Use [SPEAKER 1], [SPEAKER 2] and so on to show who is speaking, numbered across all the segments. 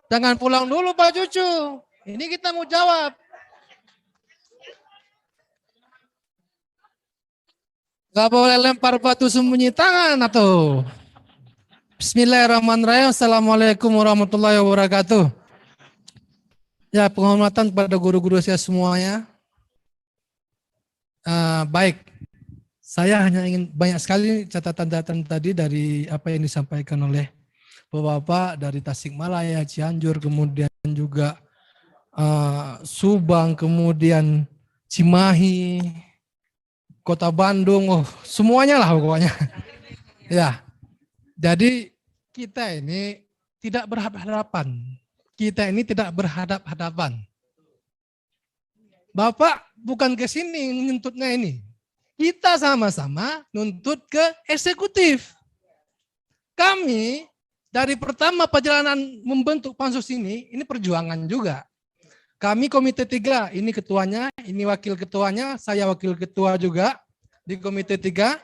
[SPEAKER 1] Jangan pulang dulu Pak Cucu. Ini kita mau jawab. Gak boleh lempar batu sembunyi tangan atau. Bismillahirrahmanirrahim. Assalamualaikum warahmatullahi wabarakatuh. Ya, penghormatan kepada guru-guru saya semuanya. Baik, saya hanya ingin banyak sekali catatan-catatan tadi dari apa yang disampaikan oleh Bapak dari Tasikmalaya, Cianjur, kemudian juga Subang, kemudian Cimahi, Kota Bandung, semuanya lah pokoknya. Ya, jadi kita ini tidak berhadapan. Kita ini tidak berhadap-hadapan. Bapak bukan ke sini nuntutnya ini. Kita sama-sama nuntut ke eksekutif. Kami dari pertama perjalanan membentuk pansus ini perjuangan juga. Kami Komite 3, ini ketuanya, ini wakil ketuanya, saya wakil ketua juga di Komite 3.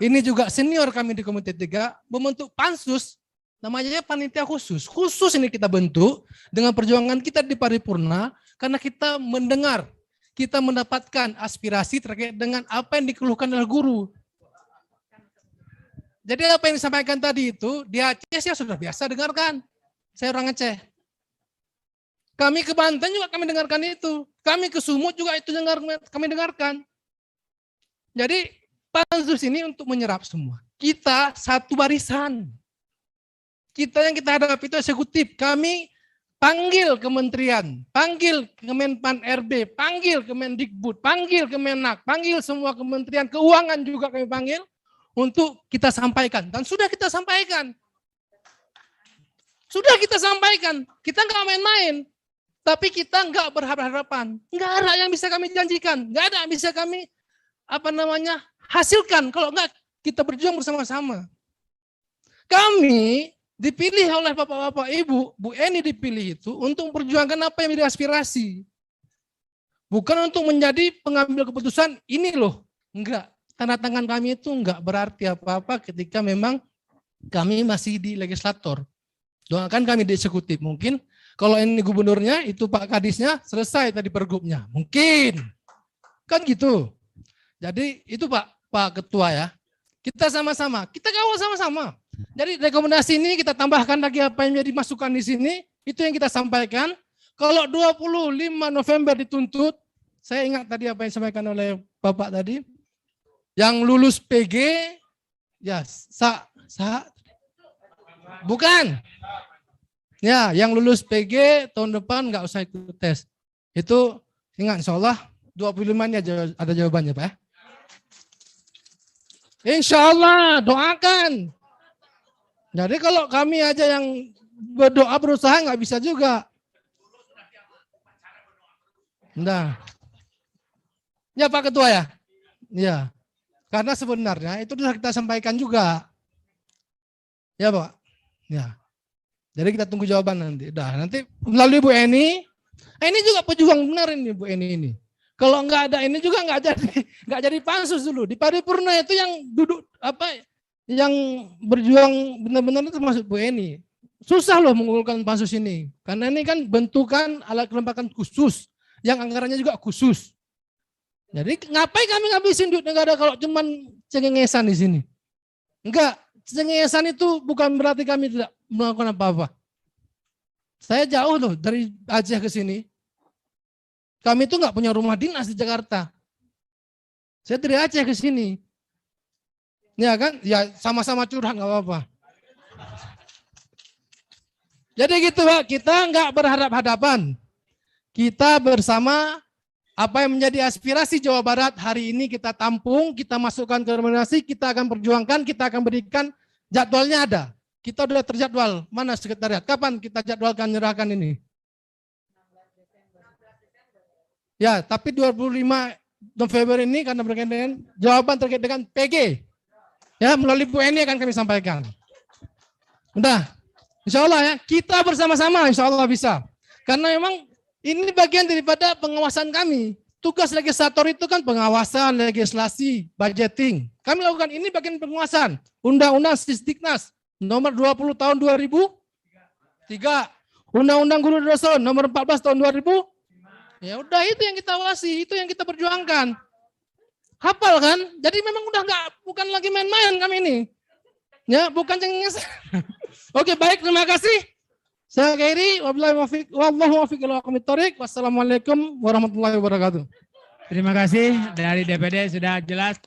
[SPEAKER 1] Ini juga senior kami di Komite 3, membentuk pansus, namanya panitia khusus. Khusus ini kita bentuk dengan perjuangan kita di paripurna, karena kita mendengar, kita mendapatkan aspirasi terkait dengan apa yang dikeluhkan oleh guru. Jadi apa yang disampaikan tadi itu, di Aceh saya sudah biasa dengarkan. Saya orang Aceh. Kami ke Banten juga kami dengarkan itu. Kami ke Sumut juga itu kami dengarkan. Jadi pansus ini untuk menyerap semua. Kita satu barisan. Kita yang kita hadapi itu eksekutif. Kami panggil kementerian, panggil Kemenpan RB, panggil Kemendikbud, panggil Kemenak, panggil semua kementerian, keuangan juga kami panggil untuk kita sampaikan. Dan sudah kita sampaikan. Sudah kita sampaikan. Kita nggak main-main. Tapi kita nggak berhadapan. Nggak ada yang bisa kami janjikan. Nggak ada yang bisa kami hasilkan. Kalau nggak kita berjuang bersama-sama. Kami dipilih oleh bapak-bapak ibu, Bu Eni dipilih itu untuk memperjuangkan apa yang menjadi aspirasi. Bukan untuk menjadi pengambil keputusan ini loh. Enggak. Tanda tangan kami itu enggak berarti apa-apa ketika memang kami masih di legislator. Doakan kami di eksekutif. Mungkin kalau ini gubernurnya, itu Pak Kadisnya selesai tadi pergubnya. Mungkin. Kan gitu. Jadi itu Pak Ketua ya. Kita sama-sama, kita kawal sama-sama. Jadi rekomendasi ini kita tambahkan lagi apa yang menjadi masukan di sini. Itu yang kita sampaikan. Kalau 25 November dituntut, saya ingat tadi apa yang disampaikan oleh Bapak tadi. Yang lulus PG, ya bukan. Ya, yang lulus PG tahun depan nggak usah ikut tes. Itu ingat insya Allah 25 ini ada jawabannya Pak. Insya Allah doakan. Jadi kalau kami aja yang berdoa berusaha nggak bisa juga. Nah, ya Pak Ketua ya. Ya, karena sebenarnya itu sudah kita sampaikan juga. Ya Pak. Ya. Jadi kita tunggu jawaban nanti. Nanti melalui Bu Eni. Ini juga pejuang benar ini Bu Eni ini. Kalau nggak ada ini juga nggak jadi pansus dulu. Di paripurna itu yang duduk yang berjuang benar-benar itu termasuk Bu Eni. Susah loh mengumpulkan pansus ini. Karena ini kan bentukan alat kelembagaan khusus. Yang anggarannya juga khusus. Jadi ngapain kami ngabisin duit negara kalau cuman cengengesan di sini? Enggak. Cengengesan itu bukan berarti kami tidak melakukan apa-apa. Saya jauh loh dari Aceh ke sini. Kami itu nggak punya rumah dinas di Jakarta. Saya dari Aceh ke sini. Ya kan? Ya sama-sama curhat nggak apa-apa. Jadi gitu Pak, kita nggak berhadap-hadapan. Kita bersama apa yang menjadi aspirasi Jawa Barat hari ini kita tampung, kita masukkan ke rekomendasi, kita akan perjuangkan, kita akan berikan jadwalnya ada. Kita sudah terjadwal, mana sekretariat, kapan kita jadwalkan menyerahkan ini? Ya, tapi 25 November ini karena berkaitan dengan jawaban terkait dengan PG. Ya, melalui Bu Eni akan kami sampaikan. Udah, insya Allah ya, kita bersama-sama insya Allah bisa. Karena memang ini bagian daripada pengawasan kami. Tugas legislator itu kan pengawasan, legislasi, budgeting. Kami lakukan ini bagian pengawasan. Undang-Undang Sisdiknas nomor 20 tahun 2003 Undang-Undang Guru Dosen nomor 14 tahun 2000. Ya udah, itu yang kita awasi, itu yang kita perjuangkan. Hafal kan? Jadi memang udah bukan lagi main-main kami ini. Ya, bukan cengenges. Oke, baik, terima kasih. Saya akhiri, wallahu muwaffiq ila aqwamit thoriq. Wassalamualaikum warahmatullahi wabarakatuh.
[SPEAKER 2] Terima kasih dari DPD sudah jelas.